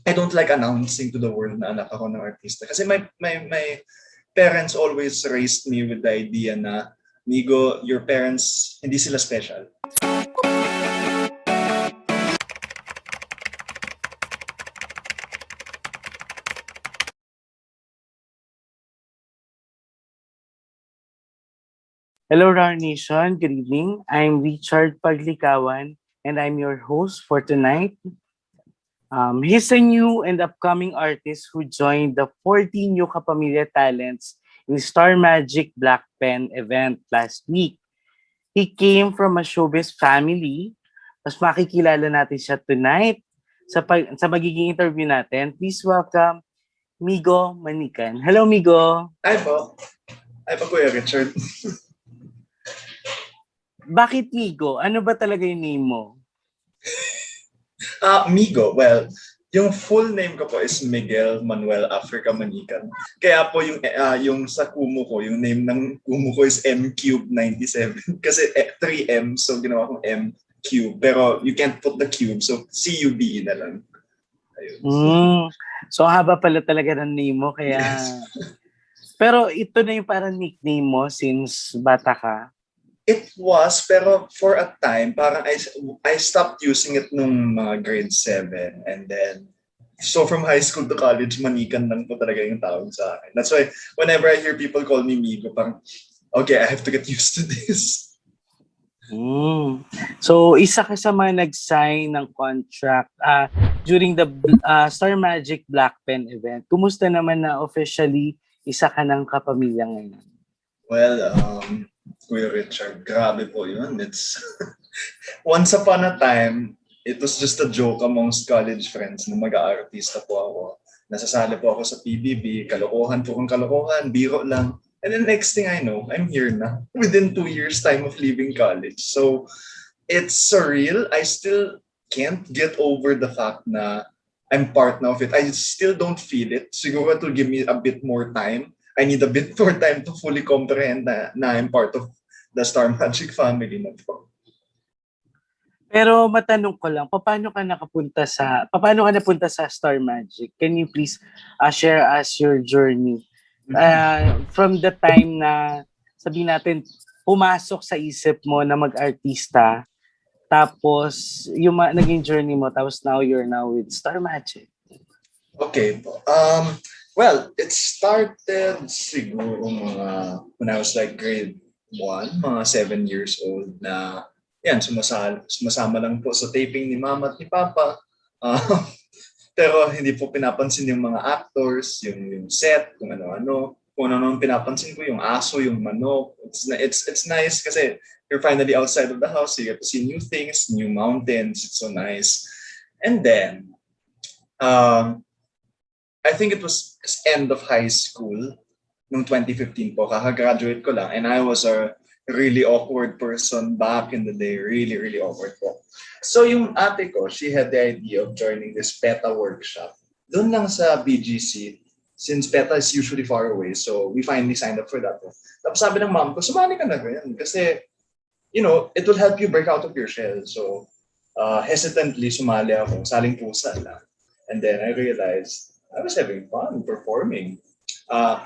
I don't like announcing to the world na anak ako ng artista. Kasi my parents always raised me with the idea na, Migo, your parents, hindi sila special. Hello, RAWR Nation. Good evening. I'm Richard Paglikawan, and I'm your host for tonight. He's a new and upcoming artist who joined the 14 new Kapamilya talents in Star Magic Black Pen event last week. He came from a showbiz family. Mas makikilala natin siya tonight sa magiging interview natin. Please welcome Migo Manikan. Hello, Migo. Hi po. Hi po, Kuya Richard. Bakit Migo? Ano ba talaga yung name mo? Migo, well, yung full name ko po is Miguel Manuel Africa Manikan. Kaya po yung sa Kumu ko, yung name ng Kumu ko is M-Cube97. Kasi 3M, so ginawa kong M-Cube. Pero you can't put the cube, so C-U-B-E na lang. Ayun. So haba pala talaga ng name mo, kaya... Yes. Pero ito na yung parang nickname mo since bata ka? It was, pero for a time, parang I stopped using it nung mga grade 7. And then, so from high school to college, Manikan lang po talaga yung tawag sa akin. That's why, whenever I hear people call me Migo, parang, okay, I have to get used to this. So, isa ka sa mga nag-sign ng contract during the Star Magic Black Pen event. Kumusta naman na officially isa ka ng Kapamilya ngayon? Well, Kuya Richard, grabe po yun. It's once upon a time, it was just a joke amongst college friends na mag-aartista po ako. Nasasali po ako sa PBB, kalokohan po kung kalokohan, biro lang. And then next thing I know, I'm here na within 2 years time of leaving college. So it's surreal. I still can't get over the fact na I'm part now of it. I still don't feel it. Siguro it will give me a bit more time. I need a bit more time to fully comprehend na I'm part of the Star Magic family na po. Pero matanong ko lang, paano ka napunta sa Star Magic? Can you please share us your journey? From the time na, sabihin natin, pumasok sa isip mo na mag-artista, tapos yung naging journey mo, tapos you're now with Star Magic. Okay po. Well, it started siguro when I was like grade 1, mga 7 years old na yan, sumasama lang po sa taping ni Mama at ni Papa. Pero hindi po pinapansin yung mga actors, yung set, kung ano-ano. Kung ano-ano pinapansin ko, yung aso, yung manok. It's nice kasi you're finally outside of the house. You get to see new things, new mountains. It's so nice. And then, I think it was end of high school, noong 2015 po, kaka-graduate ko lang, and I was a really awkward person back in the day, really, really awkward po. So yung ate ko, she had the idea of joining this PETA workshop. Doon lang sa BGC, since PETA is usually far away, so we finally signed up for that. Tapos sabi ng mom ko, sumali ka na rin, kasi, you know, it will help you break out of your shell. So, hesitantly sumali ako, saling pusa lang. And then I realized, I was having fun performing. I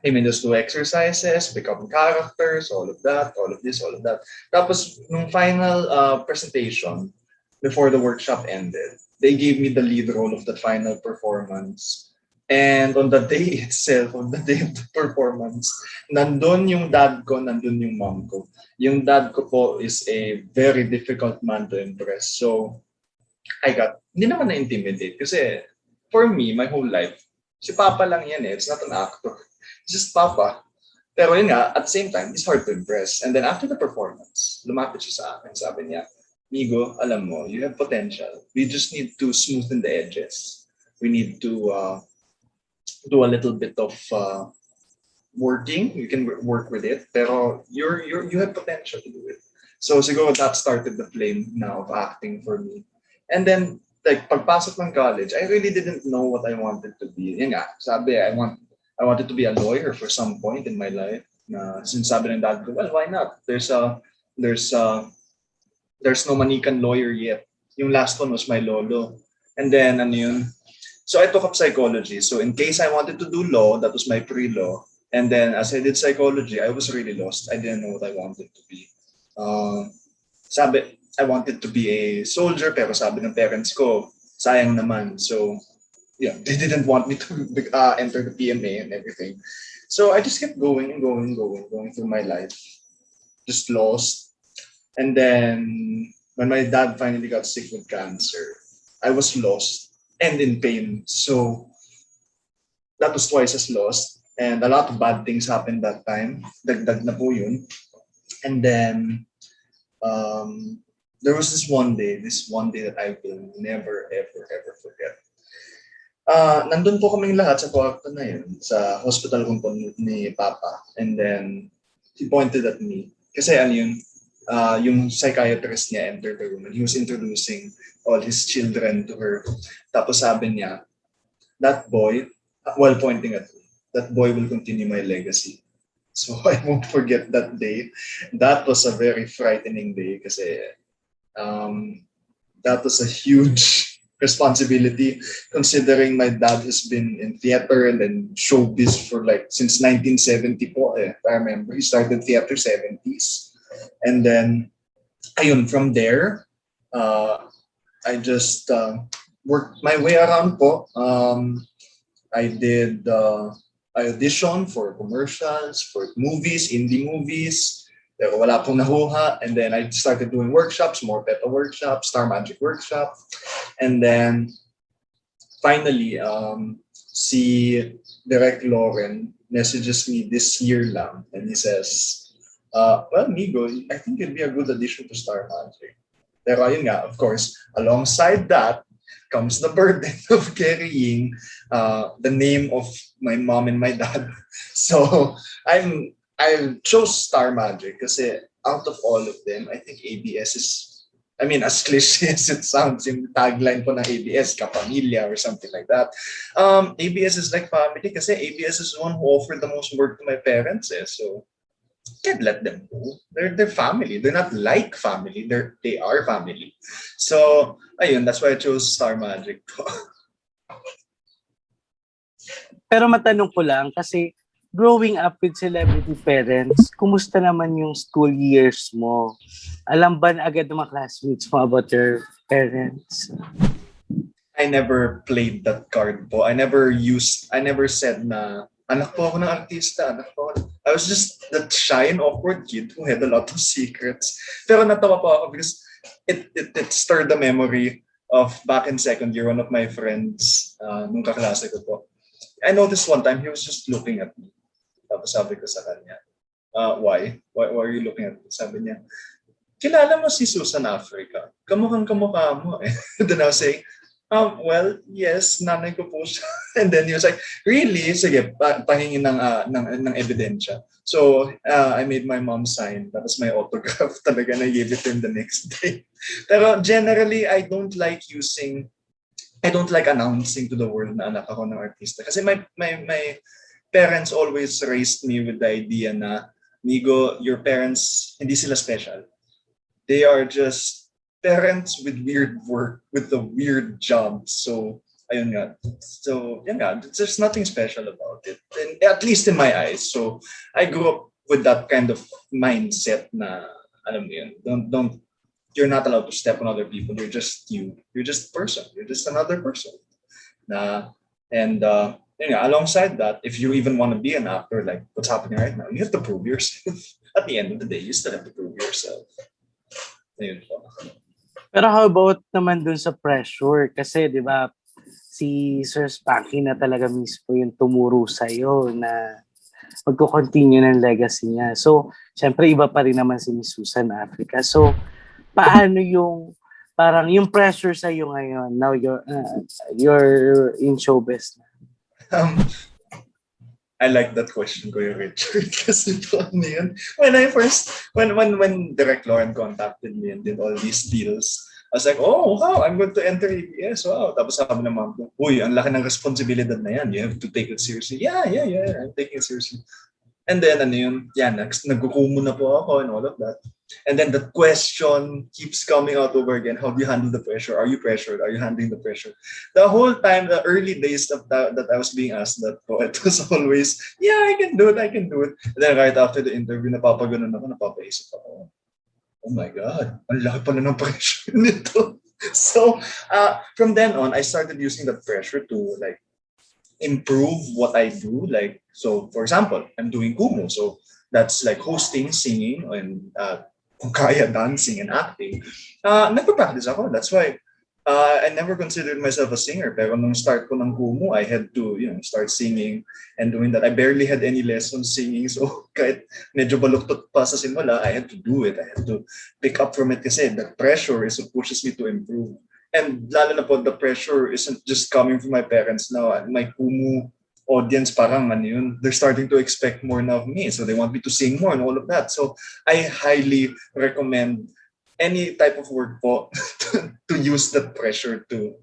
mean, just do exercises, become characters, all of that, all of this, all of that. Tapos, nung final presentation, before the workshop ended, they gave me the lead role of the final performance. And on the day itself, on the day of the performance, nandun yung dad ko, nandun yung mom ko. Yung dad ko po is a very difficult man to impress. So, hindi naman na-intimidate kasi for me, my whole life, si Papa lang yan eh. It's not an actor. It's just Papa. Pero yun nga, at the same time, it's hard to impress. And then after the performance, lumapit siya sa akin. Sabi niya, Migo, alam mo, you have potential. We just need to smoothen the edges. We need to do a little bit of working. You can work with it. Pero you have potential to do it. So siguro that started the flame now of acting for me. And then, like, pagpasok ng college, I really didn't know what I wanted to be. Yan nga, sabi, I wanted to be a lawyer for some point in my life. Na sinasabi ng dad ko, well, why not? There's no Manikan lawyer yet. Yung last one was my lolo. And then, So I took up psychology. So in case I wanted to do law, that was my pre-law. And then as I did psychology, I was really lost. I didn't know what I wanted to be. Sabi, I wanted to be a soldier, pero sabi ng parents ko, sayang naman. So yeah, they didn't want me to enter the PMA and everything. So I just kept going and going through my life, just lost. And then when my dad finally got sick with cancer, I was lost and in pain. So that was twice as lost. And a lot of bad things happened that time. Dagdag na po yun. And then there was this one day that I will never, ever, ever forget. Nandun po kaming lahat sa kwarto na yun, sa hospital room po ni Papa. And then, he pointed at me. Kasi ano yun, yung psychiatrist niya entered the room and he was introducing all his children to her. Tapos sabi niya, that boy, while pointing at me, that boy will continue my legacy. So I won't forget that day. That was a very frightening day kasi that was a huge responsibility considering my dad has been in theater and then showbiz for like since 1970 po if I remember. He started theater 70s. And then ayun, from there I just worked my way around po. I auditioned for commercials, for movies, indie movies. Pero wala pong nahuha. And then I started doing workshops, more PETA workshops, Star Magic workshop. And then finally, si Direct Lauren messages me this year lang. And he says, well, Migo, I think it'd be a good addition to Star Magic. Pero ayun nga, of course, alongside that comes the burden of carrying the name of my mom and my dad. So I chose Star Magic kasi out of all of them, I think ABS is, I mean, as cliche as it sounds, yung tagline po ng ABS, Kapamilya or something like that. ABS is like family kasi ABS is the one who offered the most work to my parents. So can't let them go. They're family. They're not like family. They are family. So ayun, that's why I chose Star Magic. Pero matanong ko lang, kasi growing up with celebrity parents, kumusta naman yung school years mo? Alam ba na agad ng mga classmates mo about your parents? I never played that card po. I never said na anak po ako ng artista, anak po ako. I was just that shy and awkward kid who had a lot of secrets. Pero natawa po ako because it stirred the memory of back in second year, one of my friends, nung kaklase ko po. I noticed one time he was just looking at me. Tapos sabi ko sa kanya, why? Why are you looking at me? Sabi niya, kilala mo si Susan Africa? Kamukha mo eh. Then I was saying, well, yes, nanay ko po siya. And then he was like, really? Sige, pahingin ng ebidensya. So I made my mom sign. Tapos my autograph talaga na gave it to him the next day. Pero generally, I don't like announcing to the world na anak ako ng artista. Kasi my parents always raised me with the idea na, Migo, your parents, hindi sila special. They are just parents with weird work, with the weird jobs. So, ayun nga. So, yun nga. There's nothing special about it. And, at least in my eyes. So, I grew up with that kind of mindset na, alam mo yun, you're not allowed to step on other people. You're just you. You're just a person. You're just another person. Alongside that, if you even want to be an actor, like what's happening right now, you have to prove yourself. At the end of the day, you still have to prove yourself. Ayun po. Pero how about naman dun sa pressure? Kasi di ba si Sir Spanky na talaga mismo yung tumuro sa'yo na magko-continue ng legacy niya. So, syempre iba pa rin naman si Miss Susan Africa. So, paano yung parang yung pressure sa'yo ngayon? Now you're in showbiz na. I like that question, Kuya Richard. Kasi po ano yun. When Direct Lauren contacted me and did all these deals, I was like, oh, wow, I'm going to enter ABS. Wow. Tapos sabi ng mom ko, uy, ang laki ng responsibilidad na yan. You have to take it seriously. Yeah, I'm taking it seriously. And then, nagkukumo na po ako and all of that. And then the question keeps coming out over again. How do you handle the pressure? Are you pressured? Are you handling the pressure? The whole time, the early days of that I was being asked that po, it was always, yeah, I can do it, I can do it. And then right after the interview, napapaganon ako, napapaisip ako, oh my God, ang laki pala ng pressure nito. So, from then on, I started using that pressure to like improve what I do. Like, so for example, I'm doing Kumu. So that's like hosting, singing, and kung kaya dancing and acting. Nagpa-practice ako. That's why I never considered myself a singer. Pero nung start ko ng Kumu, I had to, start singing and doing that. I barely had any lessons singing. So kahit medyo baluktot pa sa simula, I had to do it. I had to pick up from it kasi the pressure is what pushes me to improve. And lalo na po, the pressure isn't just coming from my parents now. My Kumu audience, parang they're starting to expect more now of me. So they want me to sing more and all of that. So I highly recommend any type of work po to use that pressure to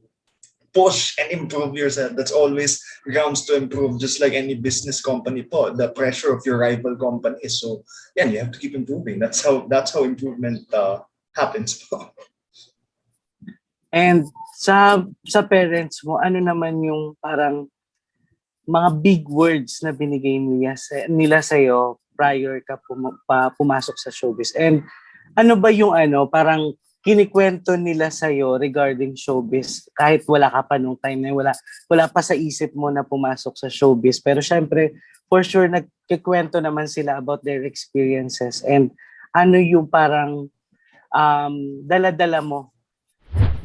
push and improve yourself. That's always grounds to improve, just like any business company po, the pressure of your rival company. So yeah, you have to keep improving. That's how improvement happens po. And sa parents mo, ano naman yung parang mga big words na binigay nila sa'yo prior ka pumasok sa showbiz? And ano ba yung parang kinikwento nila sa'yo regarding showbiz kahit wala ka pa nung time na wala pa sa isip mo na pumasok sa showbiz? Pero syempre, for sure, nagkikwento naman sila about their experiences. And ano yung parang dala-dala mo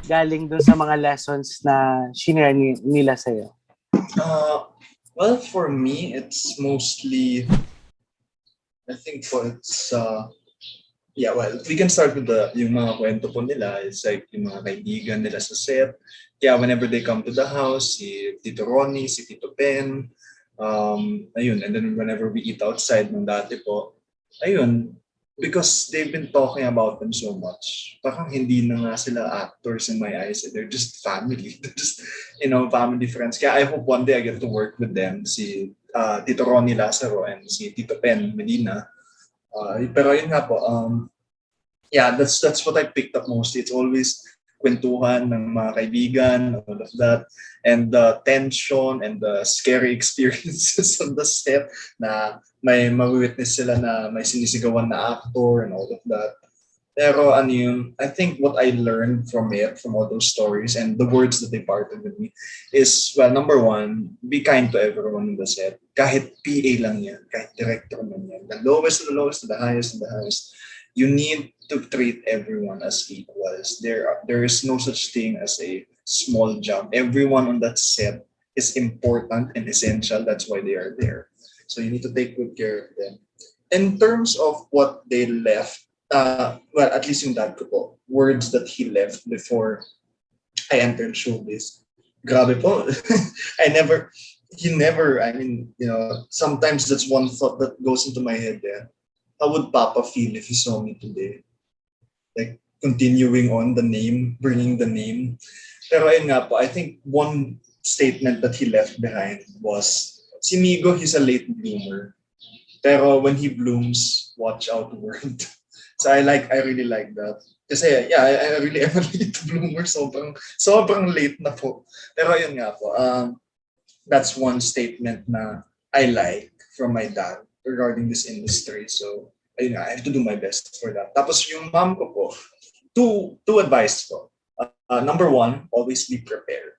galing dun sa mga lessons na shinare nila sa'yo? Well, for me, it's mostly, I think it's, well, we can start with yung mga kwento po nila. It's like yung mga kaibigan nila sa set. Kaya whenever they come to the house, si Tito Ronnie, si Tito Ben, ayun, and then whenever we eat outside nung dati po, ayun, because they've been talking about them so much. Parang hindi na nga sila actors in my eyes. They're just family. They're just, family friends. Kaya I hope one day I get to work with them. Si Tito Ronnie Lazaro and si Tito Pen Medina. Pero yun nga po, yeah, that's what I picked up mostly. It's always kwentuhan ng mga kaibigan, all of that, and the tension and the scary experiences on the set na may ma-witness sila na may sinisigawan na actor and all of that. Pero I think what I learned from all those stories and the words that they parted with me is, well, number one, be kind to everyone in the set. Kahit PA lang yan, kahit director man yan. The lowest to the lowest to the highest to the highest. You need to treat everyone as equals. There is no such thing as a small job. Everyone on that set is important and essential. That's why they are there. So you need to take good care of them. In terms of what they left, well, at least yung dad ko po, words that he left before I entered showbiz. Grabe po. Sometimes that's one thought that goes into my head. Yeah. How would Papa feel if he saw me today? Like, continuing on the name, bringing the name. Pero ayun nga po, I think one statement that he left behind was, si Migo, he's a late bloomer. Pero when he blooms, watch out world. So I really like that. Kasi yeah, I really am a late bloomer. Sobrang late na po. Pero ayun nga po, that's one statement na I like from my dad regarding this industry. So ayun nga, I have to do my best for that. Tapos yung mom ko po, two advice po. Number one, always be prepared.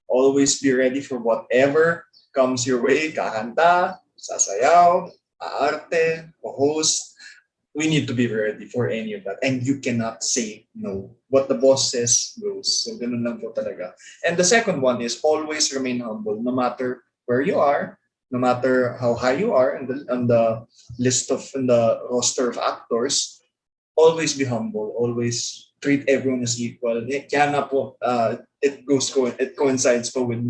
Always be ready for whatever comes your way. Kakanta, sasayaw, aarte, host. We need to be ready for any of that. And you cannot say no. What the boss says goes. So ganun lang po talaga. And the second one is always remain humble no matter where you are, no matter how high you are in the roster of actors. Always be humble. Always treat everyone as equal. Kaya nga po, it coincides po with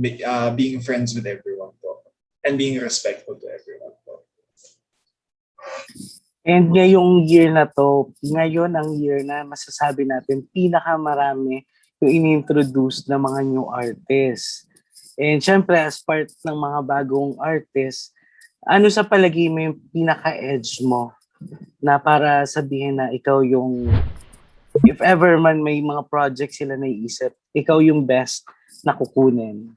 being friends with everyone po. And being respectful to everyone po. And ngayong year na to, ngayon ang year na masasabi natin pinakamarami yung in-introduce ng mga new artists. And syempre, as part ng mga bagong artists, Ano sa palagay mo yung pinaka-edge mo na para sabihin na ikaw yung, if ever man may mga project sila naiisip, ikaw yung best na kukunin?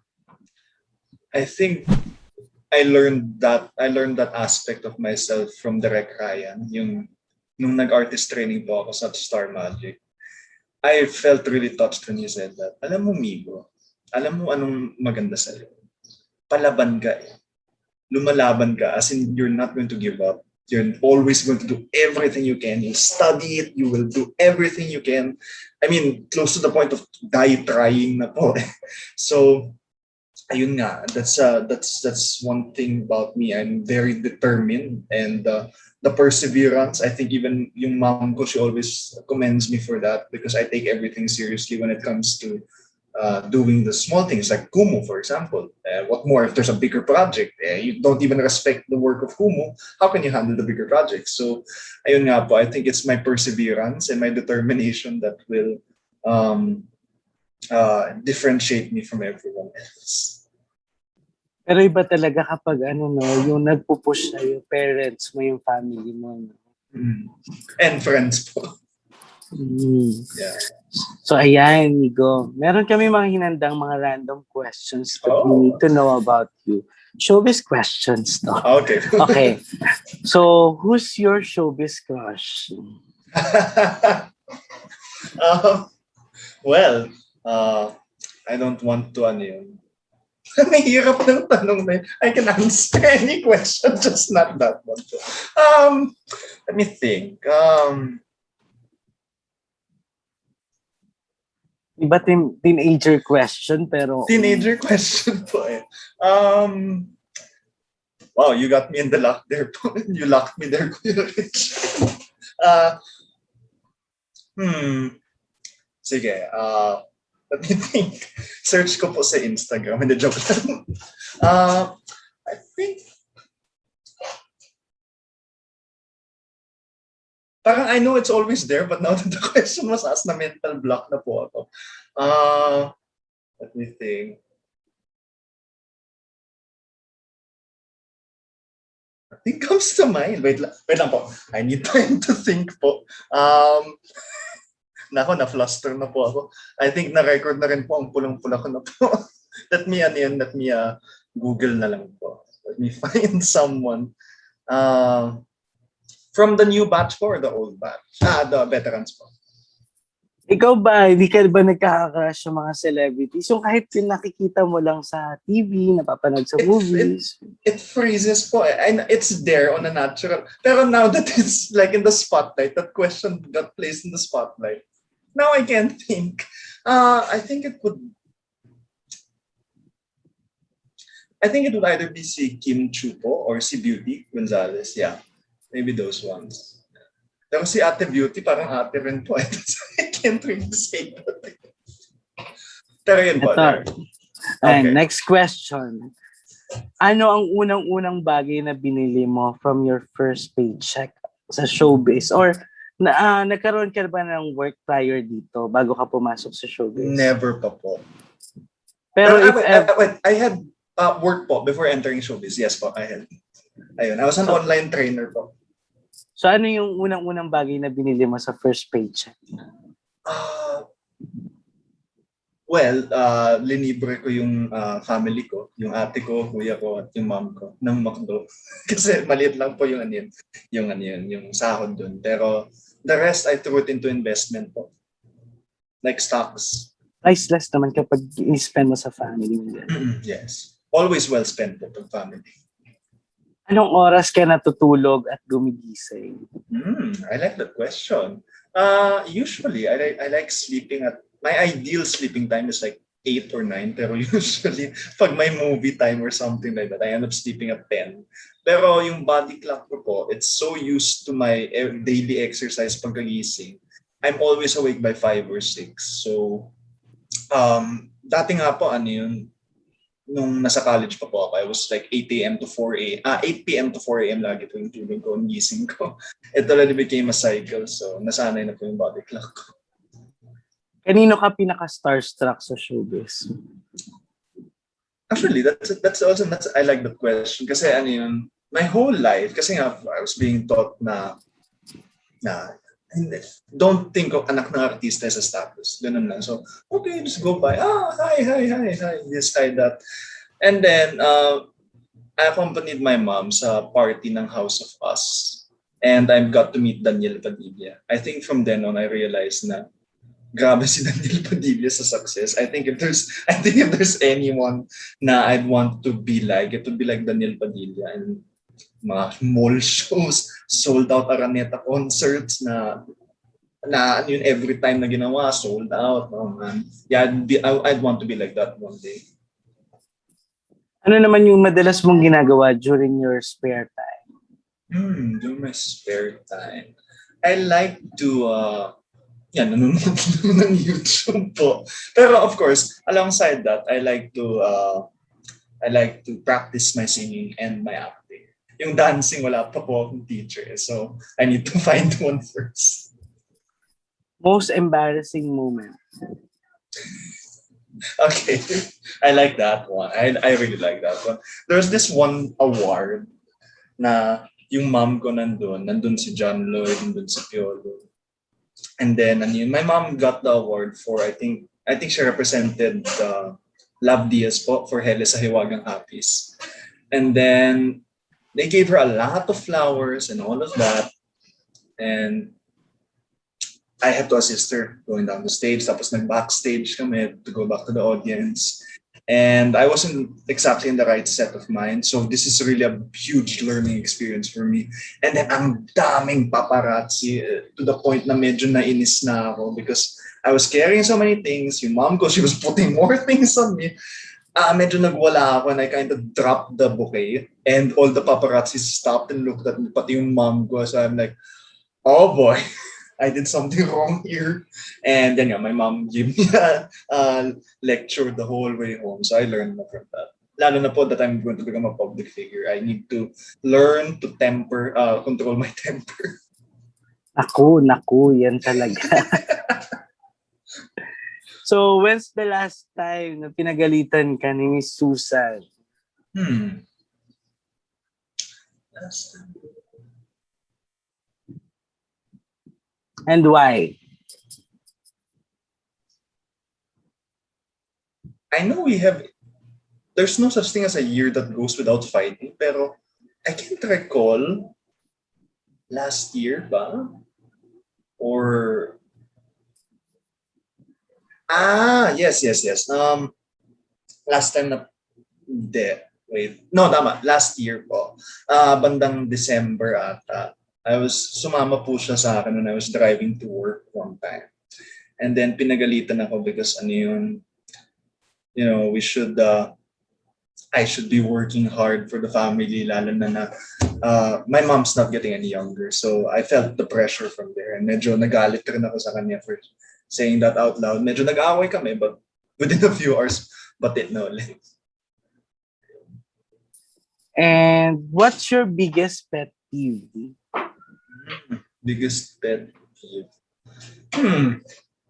I think I learned that aspect of myself from Direk Ryan, yung nung nag-artist training po ako sa Star Magic. I felt really touched when he said that. Alam mo, Migo, alam mo anong maganda sa'yo? Palaban ka eh. Lumalaban ka, as in you're not going to give up. You're always going to do everything you can. You study it, you will do everything you can. I mean, close to the point of die trying na po. So, ayun nga, that's one thing about me. I'm very determined, and the perseverance. I think even yung mom ko, she always commends me for that because I take everything seriously when it comes to doing the small things like Kumu, for example. What more if there's a bigger project? You don't even respect the work of Kumu. How can you handle the bigger project? So, ayun nga po, I think it's my perseverance and my determination that will differentiate me from everyone else. Pero iba talaga kapag yung nagpo-push sa yung parents mo, yung family mo. No? And friends po. Yeah. So ayan, Migo. Meron kami mga hinandang mga random questions that we need to know about you. Showbiz questions, no? Okay. Okay. So, who's your showbiz crush? Well, I don't want to Mahirap ng tanong na yun. I can answer any question, just not that one. Let me think. Iba teenager question, pero... Teenager question po eh. Wow, you got me in the lock there po. You locked me there, Kuya Rich. Sige, let me think. Search ko po sa Instagram. Hindi, joke lang. I think parang I know it's always there, but now that the question was asked, na mental block na po ako. Let me think. Nothing comes to mind. Wait lang po. I need time to think po. Na-fluster na po ako. I think na-record na rin po ang pulang-pula ko na po. Let me Google na lang po. Let me find someone. From the new batch po or the old batch? The veterans po. Ikaw ba, hindi ka ba nagkaka-crush sa mga celebrities? Yung kahit yung nakikita mo lang sa TV, napapanood sa movies. It freezes po. And it's there on a natural. Pero now that it's like in the spotlight, that question got placed in the spotlight. Now I can't think. I think it would either be si Kim Chu po or si Beauty Gonzalez. Yeah, maybe those ones. Pero si Ate Beauty, parang ate rin po. I can't really say that. Pero yun po. Okay. Next question. Ano ang unang-unang bagay na binili mo from your first paycheck sa showbiz? Or nagkaroon ka ba ng work prior dito bago ka pumasok sa showbiz? Never pa po. Pero I had work po before entering showbiz. Yes po, I had. Ayun, I was an online trainer po. So ano yung unang-unang bagay na binili mo sa first paycheck? Linibre ko yung family ko, yung ate ko, kuya ko, at yung mom ko ng McDo. Kasi maliit lang po yung sahod dun. Pero the rest, I threw it into investment po. Like stocks. Priceless naman kapag in-spend mo sa family. Yes. Always well spent po ng family. Anong oras ka natutulog at gumigising? I like that question. Usually, I like sleeping at, my ideal sleeping time is like 8 or 9. Pero usually, pag may movie time or something like that, I end up sleeping at 10. Pero yung body clock ko po, it's so used to my daily exercise pagkagising. I'm always awake by 5 or 6. So, dati nga po, nung nasa college pa po ako, I was like 8 p.m. to 4 a.m. lagi po yung tulog ko, yung gising ko. It already became a cycle, so nasanay na po yung body clock ko. Kanino ka pinaka-starstruck sa showbiz? Actually, that's I like that question kasi my whole life, kasi nga, I was being taught na don't think of anak ng artista as a status. Ganun lang. So, okay, just go by. Hi, this, hi, that. And then, I accompanied my mom sa party ng House of Us. And I got to meet Daniel Padilla. I think from then on, I realized na grabe si Daniel Padilla sa success. I think if there's anyone na I'd want to be like, it would be like Daniel Padilla. And mga mall shows, sold out Araneta concerts na ano yun, every time na ginawa, sold out. Oh man. Yeah, I'd want to be like that one day. Ano naman yung madalas mong ginagawa during your spare time? During my spare time, I like to, nanonood ng YouTube po. Pero of course, alongside that, I like to practice my singing and my acting. Yung dancing, wala pa po akong teacher. So, I need to find one first. Most embarrassing moment? Okay, I like that one. I really like that one. There's this one award na yung mom ko nandun si John Lloyd, nandun si Piolo. And then my mom got the award for, I think she represented Love Diaz po for Hele sa Hiwagang Hapis. And then they gave her a lot of flowers and all of that. And I had to assist her going down the stage. Tapos nag-backstage kami to go back to the audience. And I wasn't exactly in the right set of mind. So this is really a huge learning experience for me. And then ang daming paparazzi to the point na medyo nainis na ako because I was carrying so many things. Yung mom ko, she was putting more things on me. Medyo nagwala ako and I kind of dropped the bouquet. And all the paparazzi stopped and looked at me, pati yung mom ko. So I'm like, oh boy. I did something wrong here. And then my mom gave me a lecture the whole way home. So I learned from that. Lalo na po that I'm going to become a public figure. I need to learn to control my temper. Naku, yan talaga. So, when's the last time na pinagalitan ka ni Miss Susan? Last time. And why? I know there's no such thing as a year that goes without fighting, pero I can't recall last year ba? Or, yes. Last time last year po. Bandang December ata. Sumama po siya sa akin when I was driving to work one time. And then pinagalitan ako because I should be working hard for the family, lalo na my mom's not getting any younger. So I felt the pressure from there. And medyo nagalit rin ako sa kanya for saying that out loud. Medyo nag-aaway kami, but within a few hours, batit na ulit. And what's your biggest pet peeve? Biggest pet peeve.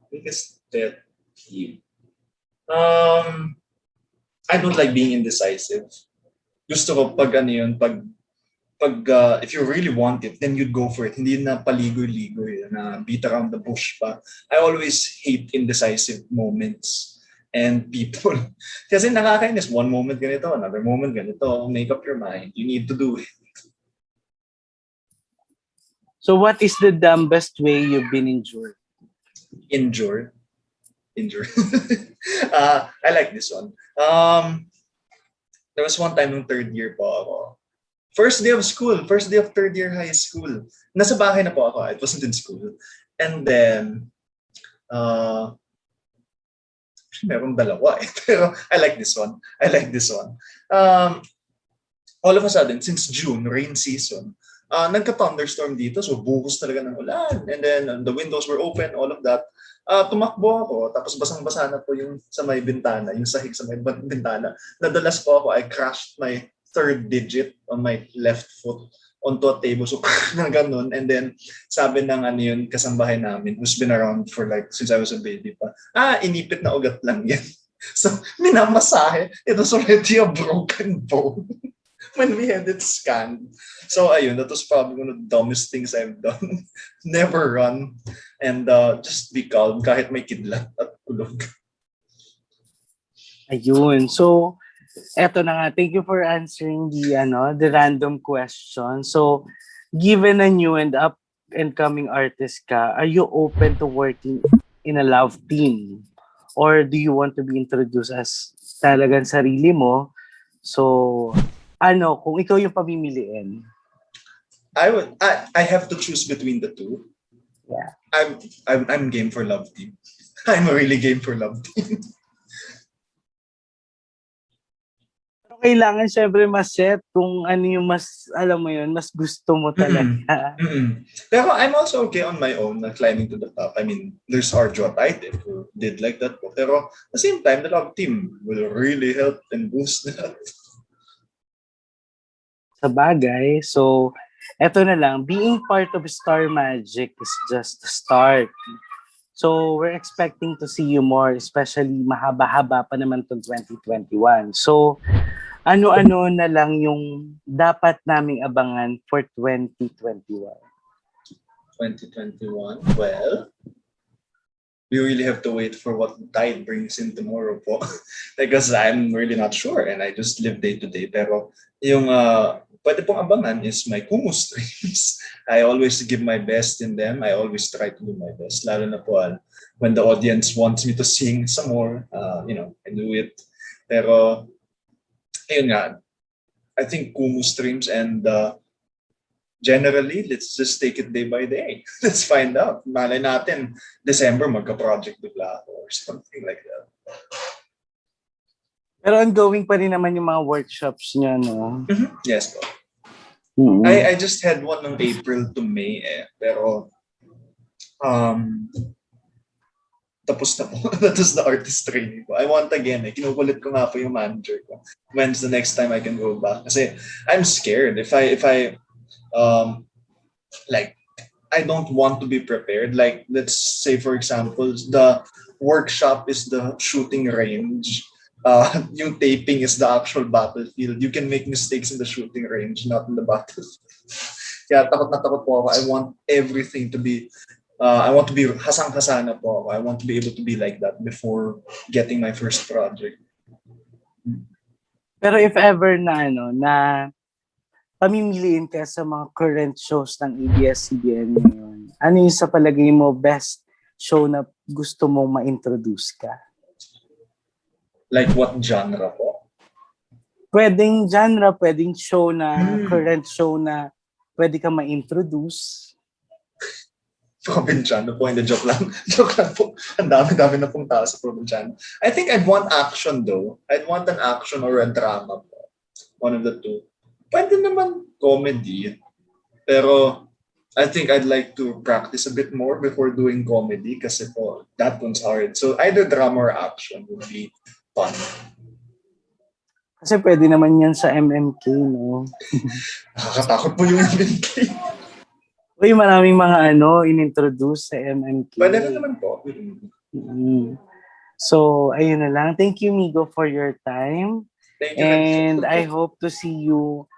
Biggest pet peeve. I don't like being indecisive. Gusto ko pag if you really want it, then you'd go for it. Hindi na paligoy-ligoy, na beat around the bush pa. I always hate indecisive moments and people. Kasi nakakainis. One moment ganito, another moment ganito. Make up your mind. You need to do it. So what is the dumbest way you've been injured? Injured. I like this one. There was one time nung third year po ako. First day of third year high school. Nasa bahay na po ako. It wasn't in school. And then, merong dalawa eh. Pero I like this one. All of a sudden, since June, rain season, nagka-thunderstorm dito. So buhos talaga ng ulan. And then the windows were open, all of that. Tumakbo ako, tapos basang-basa na po yung sa may bintana, yung sahig sa may bintana. Nadalas po ako, I crashed my third digit on my left foot onto a table. So, na ganun. And then, sabi ng kasambahay namin, who's been around for since I was a baby pa, inipit na ugat lang yan. So, minamasahe. It was already a broken bone. when we had it scanned. So ayun, that was probably one of the dumbest things I've done. Never run and just be calm kahit may kidlat at kulog. Ayun. So, eto na nga. Thank you for answering the random question. So, given a new and up and coming artist ka, are you open to working in a love team? Or do you want to be introduced as talagang sarili mo? So, kung ikaw yung pamimiliin? I have to choose between the two. Yeah. I'm game for love team. I'm really game for love team. Pero kailangan syempre mas-set kung ano yung mas, alam mo yun, mas gusto mo talaga. Pero I'm also okay on my own na climbing to the top. I mean, there's Arjo at I did like that po. Pero at the same time, the love team will really help and boost that. Sa bagay. So, eto na lang, being part of Star Magic is just the start. So, we're expecting to see you more, especially mahaba-haba pa naman itong 2021. So, ano-ano na lang yung dapat naming abangan for 2021? 2021, well, we really have to wait for what the tide brings in tomorrow po. Because I'm really not sure and I just live day to day. Pero yung pwede pong abangan is my Kumu streams. I always give my best in them. I always try to do my best. Lalo na po when the audience wants me to sing some more, I do it. Pero, ayun nga, I think Kumu streams and generally, let's just take it day by day. Let's find out. Malay natin, December magka-project bigla ako or something like that. Pero ongoing pa rin naman yung mga workshops niya, no? Yes po. Mm-hmm. I just had one ng April to May pero tapos na po. That was the artist training ko. I want again kinukulit ko nga po yung manager ko. When's the next time I can go back? Kasi I'm scared if I like I don't want to be prepared. Like let's say for example, the workshop is the shooting range. Yung taping is the actual battlefield. You can make mistakes in the shooting range, not in the battlefield. Kaya takot na takot po ako. I want everything to be, I want to be hasang-hasa na po ako. I want to be able to be like that before getting my first project. Pero if ever na pamimiliin ka sa mga current shows ng ABS-CBN ngayon, ano yung sa palagay mo best show na gusto mong ma-introduce ka? Like what genre po? Pwedeng genre, pwedeng show na, current show na pwede ka ma-introduce. Provinciano po, hindi joke lang. Joke lang po. Ang dami-dami na pong tao sa Provinciano. I think I'd want action though. I'd want an action or a drama po. One of the two. Pwede naman comedy. Pero I think I'd like to practice a bit more before doing comedy kasi po, that one's hard. So either drama or action would be fun. Kasi pwede naman yan sa MMK, no? Nakakatakot po yung MMK. Uy, maraming mga in-introduce sa MMK. Pwede na naman po. So, ayun na lang. Thank you, Migo, for your time. Thank you. And I hope to see you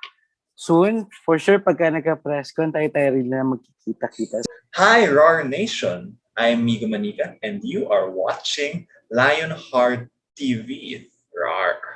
soon. For sure, pagka nagka-press con, tayo rin na magkikita-kita. Hi, RAWR Nation. I'm Migo Manikan, and you are watching Lionheart TV. RAWR.